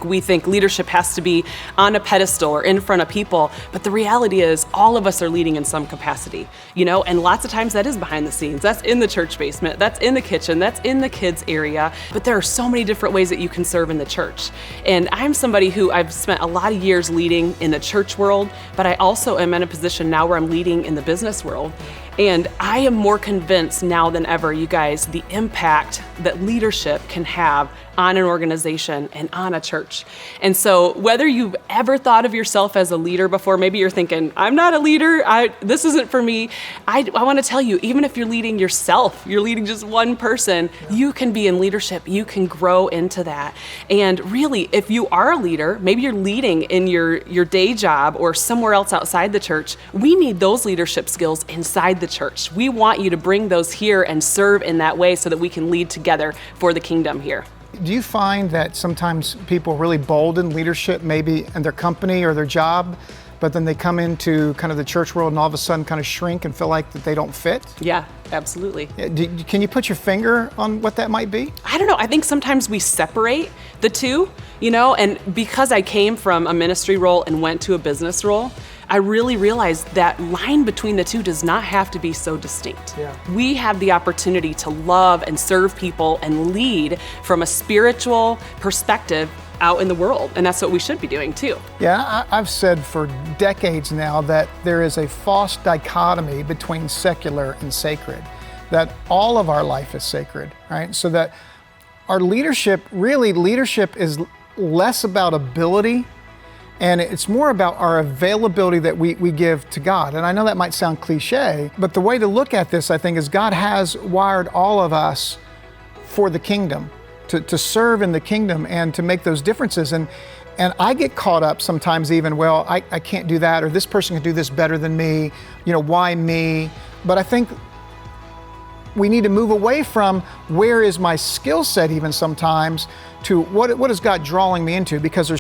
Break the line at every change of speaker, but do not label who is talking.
We think leadership has to be on a pedestal or in front of people, but the reality is all of us are leading in some capacity, and lots of times that is behind the scenes. That's in the church basement, that's in the kitchen, that's in the kids area, but there are so many different ways that you can serve in the church. And I'm somebody who I've spent a lot of years leading in the church world, but I also am in a position now where I'm leading in the business world. And I am more convinced now than ever, you guys, the impact that leadership can have on an organization and on a church. And so whether you've ever thought of yourself as a leader before, maybe you're thinking, I'm not a leader, this isn't for me. I want to tell you, even if you're leading yourself, you're leading just one person, you can be in leadership, you can grow into that. And really, if you are a leader, maybe you're leading in your day job or somewhere else outside the church, we need those leadership skills inside the church. We want you to bring those here and serve in that way so that we can lead together for the kingdom here.
Do you find that sometimes people are really bold in leadership, maybe in their company or their job, but then they come into kind of the church world and all of a sudden kind of shrink and feel like that they don't fit?
Yeah, absolutely.
Can you put your finger on what that might be?
I don't know. I think sometimes we separate the two, and because I came from a ministry role and went to a business role, I really realized that line between the two does not have to be so distinct.
Yeah.
We have the opportunity to love and serve people and lead from a spiritual perspective out in the world, and that's what we should be doing too.
Yeah, I've said for decades now that there is a false dichotomy between secular and sacred, that all of our life is sacred, right? So that our leadership is less about ability, and it's more about our availability that we give to God. And I know that might sound cliche, but the way to look at this, I think, is God has wired all of us for the kingdom, to serve in the kingdom and to make those differences. And I get caught up sometimes even, well, I can't do that, or this person can do this better than me, why me? But I think we need to move away from where is my skill set even sometimes to what is God drawing me into, because there's